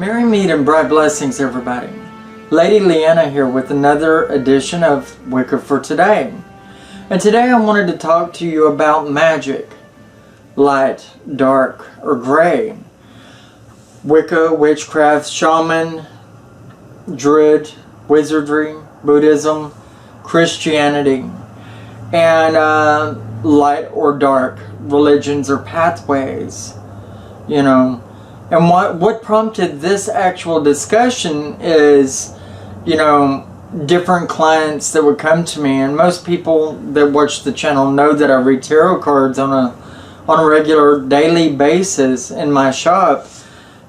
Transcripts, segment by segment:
Merry meet and bright blessings, everybody. Lady Leeanna here with another edition of Wicca for today. And today I wanted to talk to you about magic. Light, dark, or gray. Wicca, witchcraft, shaman, druid, wizardry, Buddhism, Christianity, and light or dark religions or pathways, you know. And what prompted this actual discussion is, you know, different clients that would come to me, and most people that watch the channel know that I read tarot cards on a regular daily basis in my shop,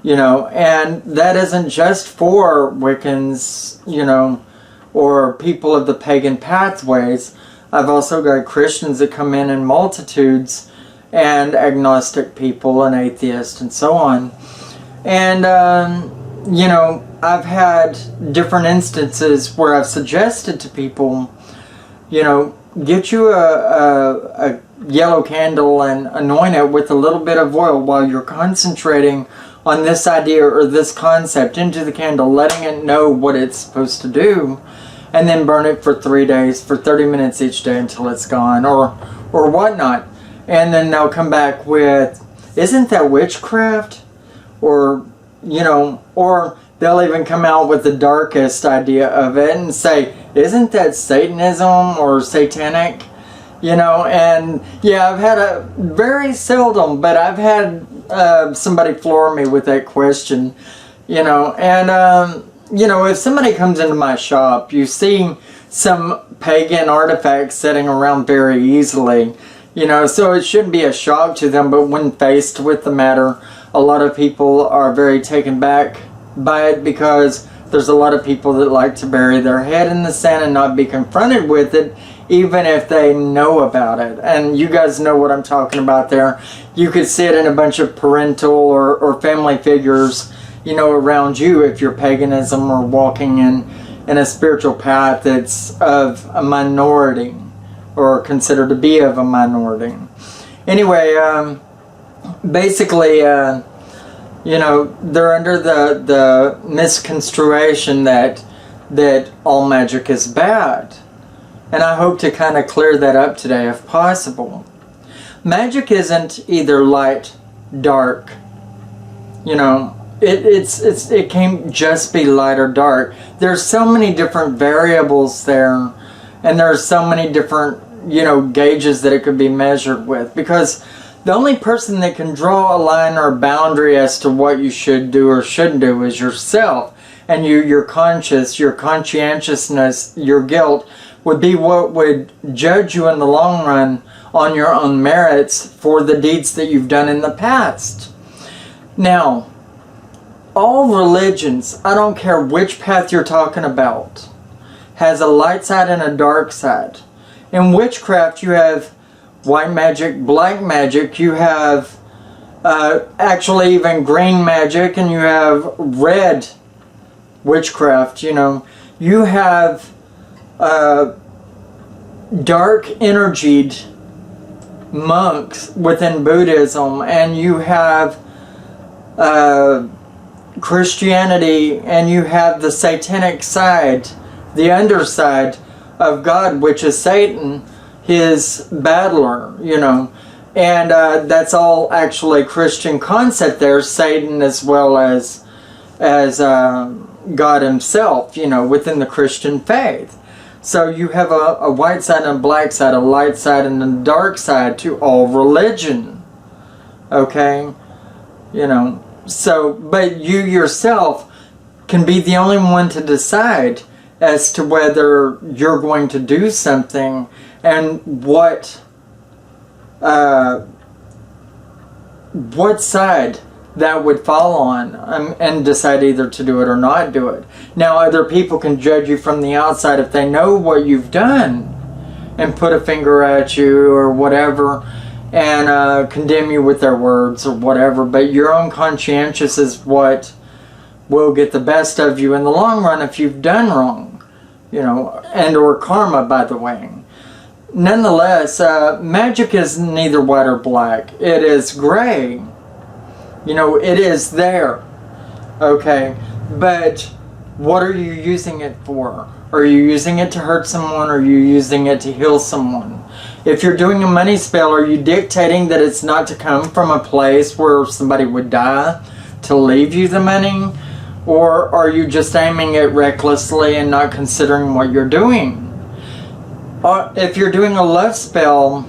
you know, and that isn't just for Wiccans, you know, or people of the pagan pathways. I've also got Christians that come in multitudes, and agnostic people and atheists and so on. And, you know, I've had different instances where I've suggested to people, you know, get you a yellow candle and anoint it with a little bit of oil while you're concentrating on this idea or this concept into the candle, letting it know what it's supposed to do, and then burn it for 3 days, for 30 minutes each day until it's gone, or whatnot. And then they'll come back with, isn't that witchcraft? Or, you know, or they'll even come out with the darkest idea of it and say, isn't that Satanism or satanic? You know, and yeah, I've had very seldom, but I've had somebody floor me with that question, you know. And, you know, if somebody comes into my shop, you see some pagan artifacts sitting around very easily, you know, so it shouldn't be a shock to them. But when faced with the matter, a lot of people are very taken back by it, because there's a lot of people that like to bury their head in the sand and not be confronted with it, even if they know about it. And you guys know what I'm talking about there. You could see it in a bunch of parental or family figures, you know, around you, if you're paganism or walking in a spiritual path that's of a minority, or considered to be of a minority. Anyway, basically, you know, they're under the misconstruation that all magic is bad. And I hope to kind of clear that up today if possible. Magic isn't either light, dark. You know, it can't just be light or dark. There's so many different variables there, and there's so many different, you know, gauges that it could be measured with, because the only person that can draw a line or a boundary as to what you should do or shouldn't do is yourself. And your conscience, your conscientiousness, your guilt would be what would judge you in the long run on your own merits for the deeds that you've done in the past. Now, all religions, I don't care which path you're talking about, has a light side and a dark side. In witchcraft, you have white magic, black magic, you have actually even green magic, and you have red witchcraft, you know. You have dark energied monks within Buddhism, and you have Christianity, and you have the satanic side, the underside of God, which is Satan, his battler, you know. And that's all actually Christian concept there, Satan as well as God himself, you know, within the Christian faith. So you have a white side and a black side, a light side and a dark side to all religion. Okay? You know, so, but you yourself can be the only one to decide as to whether you're going to do something and what side that would fall on, and decide either to do it or not do it. Now, other people can judge you from the outside if they know what you've done and put a finger at you or whatever, and condemn you with their words or whatever, but your own conscientious is what will get the best of you in the long run if you've done wrong, you know, and or karma, by the way. Nonetheless, magic is neither white or black. It is gray. You know, it is there. Okay, but what are you using it for? Are you using it to hurt someone, or are you using it to heal someone? If you're doing a money spell, are you dictating that it's not to come from a place where somebody would die to leave you the money? Or are you just aiming it recklessly and not considering what you're doing? If you're doing a love spell,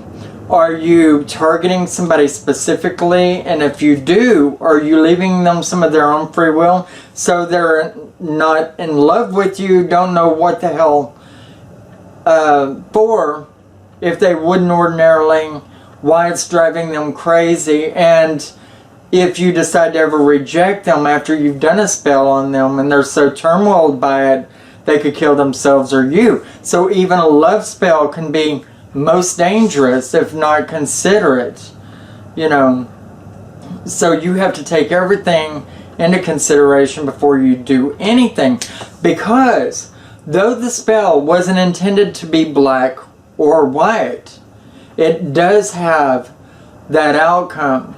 are you targeting somebody specifically? And if you do, are you leaving them some of their own free will? So they're not in love with you, don't know what the hell for, if they wouldn't ordinarily, why it's driving them crazy. And if you decide to ever reject them after you've done a spell on them and they're so turmoiled by it, they could kill themselves or you. So even a love spell can be most dangerous if not considerate, you know. So you have to take everything into consideration before you do anything, because though the spell wasn't intended to be black or white, it does have that outcome.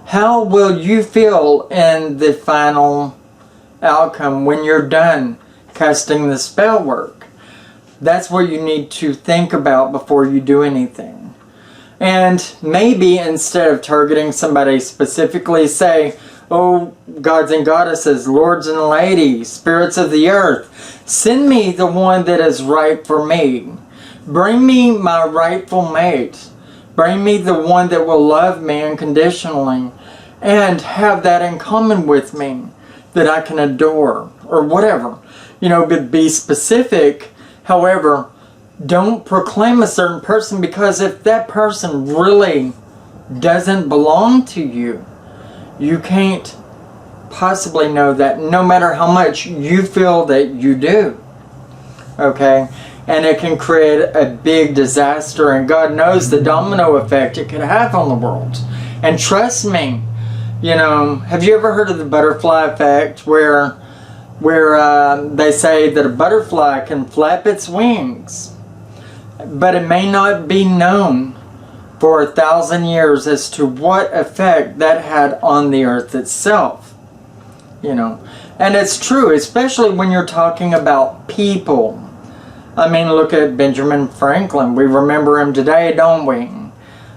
How will you feel in the final outcome when you're done casting the spell work? That's what you need to think about before you do anything. And maybe instead of targeting somebody specifically, say, oh, gods and goddesses, lords and ladies, spirits of the earth, send me the one that is right for me. Bring me my rightful mate. Bring me the one that will love me unconditionally and have that in common with me, that I can adore, or whatever. You know, but be specific. However, don't proclaim a certain person, because if that person really doesn't belong to you, you can't possibly know that, no matter how much you feel that you do. Okay? And it can create a big disaster, and God knows the domino effect it could have on the world. And trust me, you know, have you ever heard of the butterfly effect, where they say that a butterfly can flap its wings, but it may not be known for 1,000 years as to what effect that had on the earth itself. You know, and it's true, especially when you're talking about people. I mean, look at Benjamin Franklin. We remember him today, don't we?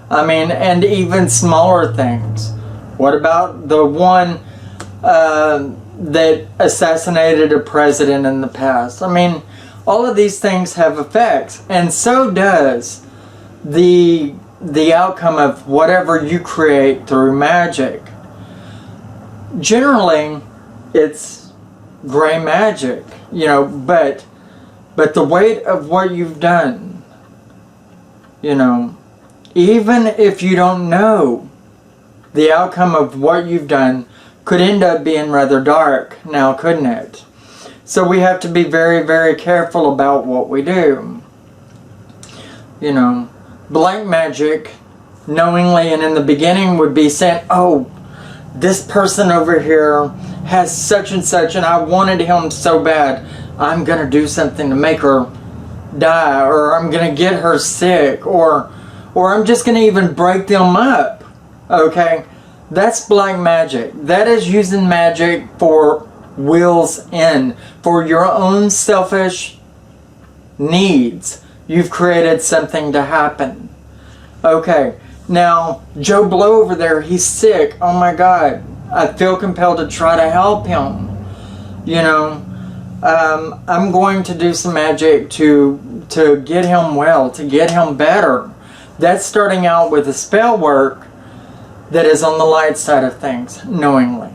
I mean, and even smaller things. What about the one that assassinated a president in the past? I mean, all of these things have effects, and so does the outcome of whatever you create through magic. Generally, it's gray magic, you know, but the weight of what you've done, you know, even if you don't know, the outcome of what you've done could end up being rather dark now, couldn't it? So we have to be very, very careful about what we do. You know, black magic, knowingly and in the beginning, would be saying, oh, this person over here has such and such, and I wanted him so bad, I'm going to do something to make her die, or I'm going to get her sick, or I'm just going to even break them up. Okay? That's black magic. That is using magic for will's end, for your own selfish needs. You've created something to happen. Okay, now Joe Blow over there, he's sick. Oh my God, I feel compelled to try to help him. You know, I'm going to do some magic to get him well, to get him better. That's starting out with a spell work that is on the light side of things, knowingly.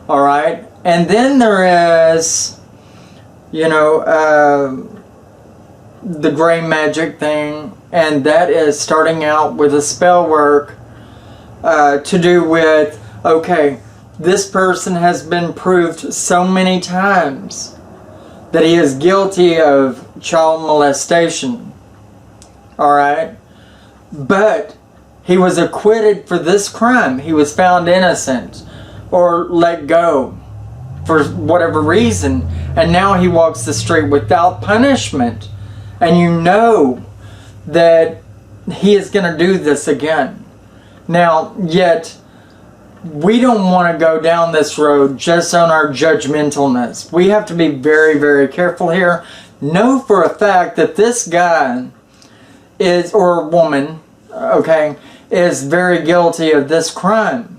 Alright? And then there is, you know, the gray magic thing, and that is starting out with a spell work to do with, okay, this person has been proved so many times that he is guilty of child molestation. Alright? But he was acquitted for this crime. He was found innocent or let go for whatever reason. And now he walks the street without punishment. And you know that he is going to do this again. Now, yet, we don't want to go down this road just on our judgmentalness. We have to be very, very careful here. Know for a fact that this guy is, or woman, okay, is very guilty of this crime.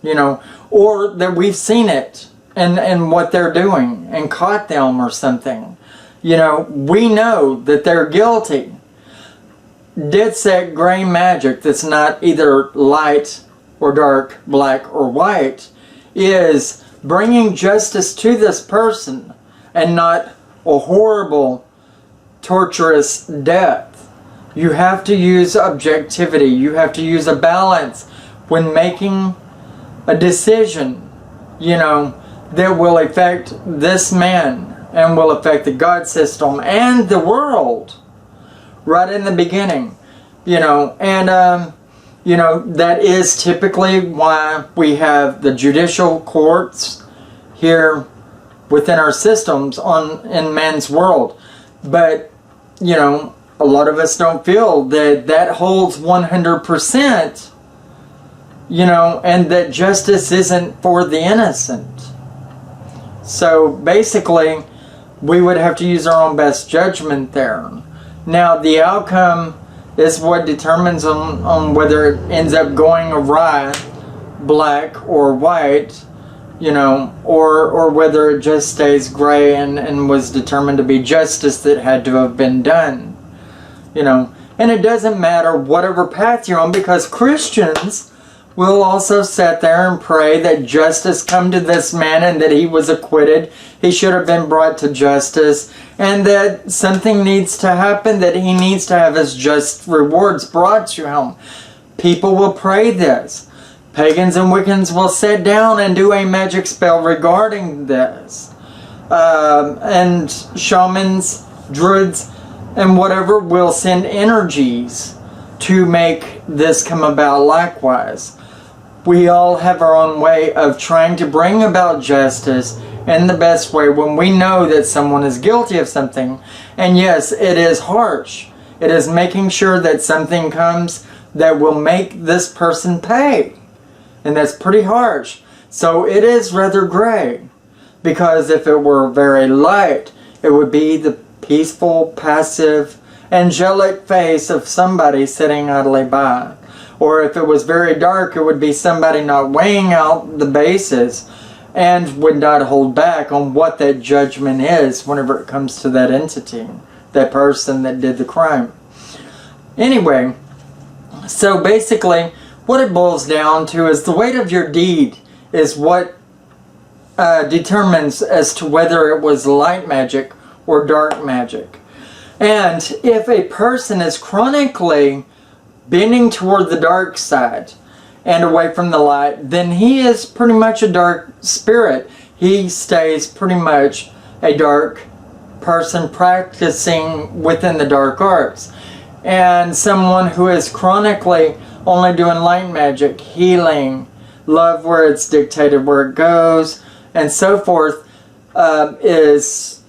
You know, or that we've seen it and what they're doing and caught them or something. You know, we know that they're guilty. Dead set gray magic that's not either light or dark, black or white, is bringing justice to this person and not a horrible, torturous death. You have to use objectivity. You have to use a balance when making a decision, you know, that will affect this man and will affect the God system and the world right in the beginning, you know. And you know, that is typically why we have the judicial courts here within our systems in man's world. But, you know, a lot of us don't feel that that holds 100%, you know, and that justice isn't for the innocent. So basically, we would have to use our own best judgment there. Now, the outcome is what determines on whether it ends up going awry, black or white, you know, or whether it just stays gray and was determined to be justice that had to have been done, you know. And it doesn't matter whatever path you're on, because Christians will also sit there and pray that justice come to this man and that he was acquitted. He should have been brought to justice, and that something needs to happen, that he needs to have his just rewards brought to him. People will pray this. Pagans and Wiccans will sit down and do a magic spell regarding this. And shamans, druids, and whatever will send energies to make this come about likewise. We all have our own way of trying to bring about justice in the best way when we know that someone is guilty of something. And yes, it is harsh. It is making sure that something comes that will make this person pay. And that's pretty harsh. So it is rather gray. Because if it were very light, it would be the peaceful, passive, angelic face of somebody sitting idly by. Or if it was very dark, it would be somebody not weighing out the bases and would not hold back on what that judgment is whenever it comes to that entity, that person that did the crime. Anyway, so basically what it boils down to is the weight of your deed is what determines as to whether it was light magic or dark magic. And if a person is chronically bending toward the dark side and away from the light, then he is pretty much a dark spirit. He stays pretty much a dark person practicing within the dark arts. And someone who is chronically only doing light magic, healing, love where it's dictated where it goes, and so forth, is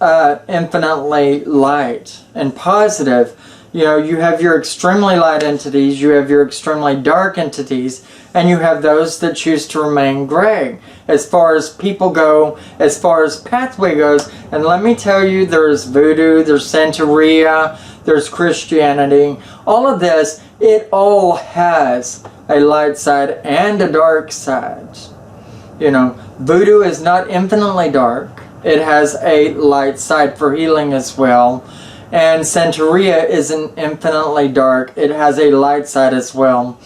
infinitely light and positive. You know, you have your extremely light entities, you have your extremely dark entities, and you have those that choose to remain gray. As far as people go, as far as pathway goes, and let me tell you, there's voodoo, there's Santeria, there's Christianity. All of this, it all has a light side and a dark side. You know, voodoo is not infinitely dark. It has a light side for healing as well. And Santeria isn't infinitely dark. It has a light side as well.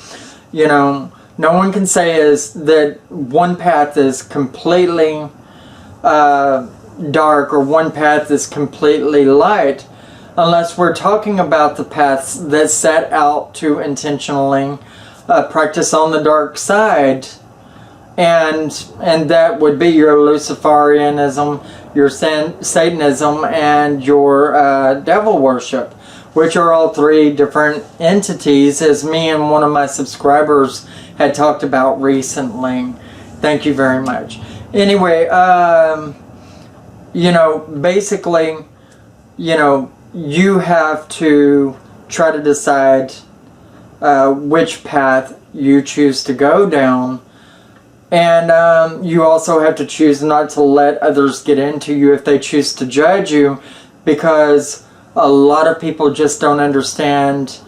You know, no one can say is that one path is completely dark or one path is completely light, unless we're talking about the paths that set out to intentionally practice on the dark side. And that would be your Luciferianism, your Satanism, and your devil worship, which are all three different entities, as me and one of my subscribers had talked about recently. Thank you very much. Anyway, you know, basically, you know, you have to try to decide which path you choose to go down And you also have to choose not to let others get into you if they choose to judge you, because a lot of people just don't understand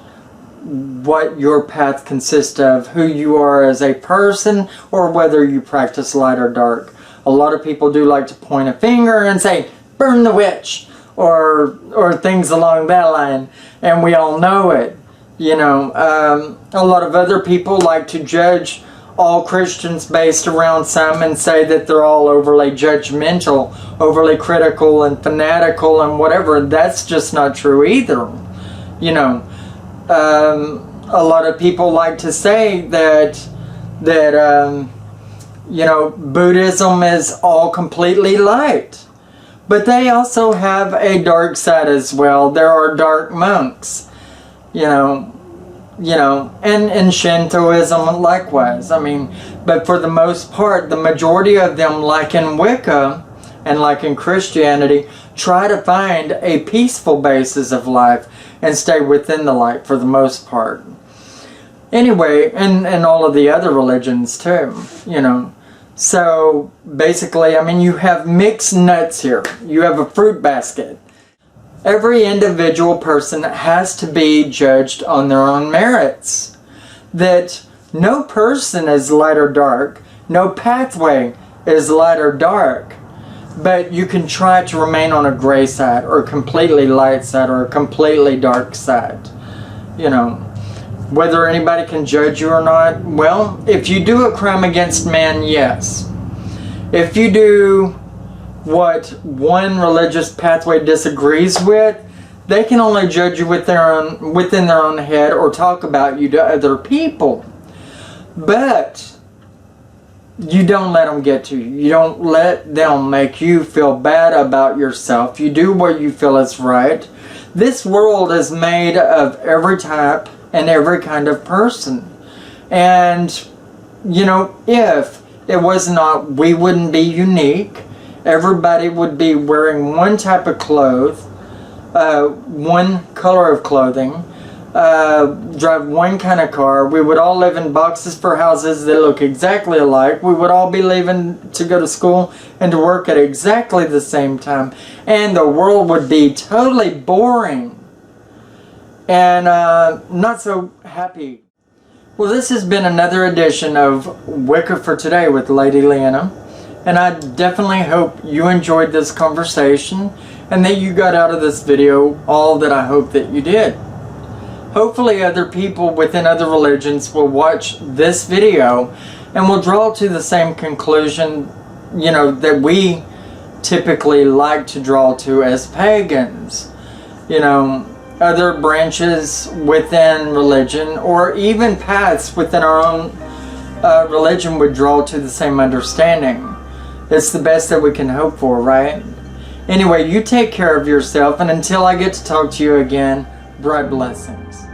what your path consists of, who you are as a person, or whether you practice light or dark. A lot of people do like to point a finger and say, burn the witch, or things along that line, and we all know it. You know, a lot of other people like to judge all Christians based around some and say that they're all overly judgmental, overly critical and fanatical and whatever. That's just not true either. You know, a lot of people like to say that you know, Buddhism is all completely light. But they also have a dark side as well. There are dark monks, you know, and Shintoism likewise. I mean, but for the most part, the majority of them, like in Wicca and like in Christianity, try to find a peaceful basis of life and stay within the light for the most part. Anyway, and all of the other religions too, you know. So basically, I mean, you have mixed nuts here. You have a fruit basket. Every individual person has to be judged on their own merits. That no person is light or dark. No pathway is light or dark. But you can try to remain on a gray side, or a completely light side, or a completely dark side. You know. Whether anybody can judge you or not, well, if you do a crime against man, yes. If you do what one religious pathway disagrees with, they can only judge you within their own head, or talk about you to other people. But you don't let them get to you. You don't let them make you feel bad about yourself. You do what you feel is right. This world is made of every type and every kind of person. And, you know, if it was not, we wouldn't be unique. Everybody would be wearing one type of clothes, one color of clothing, drive one kind of car. We would all live in boxes for houses that look exactly alike. We would all be leaving to go to school and to work at exactly the same time. And the world would be totally boring and not so happy. Well, this has been another edition of Wicca for Today with Lady Leeanna, and I definitely hope you enjoyed this conversation and that you got out of this video all that I hope that you did. Hopefully other people within other religions will watch this video and will draw to the same conclusion, you know, that we typically like to draw to as pagans. You know, other branches within religion, or even paths within our own religion, would draw to the same understanding. It's the best that we can hope for, right? Anyway, you take care of yourself, and until I get to talk to you again, bright blessings.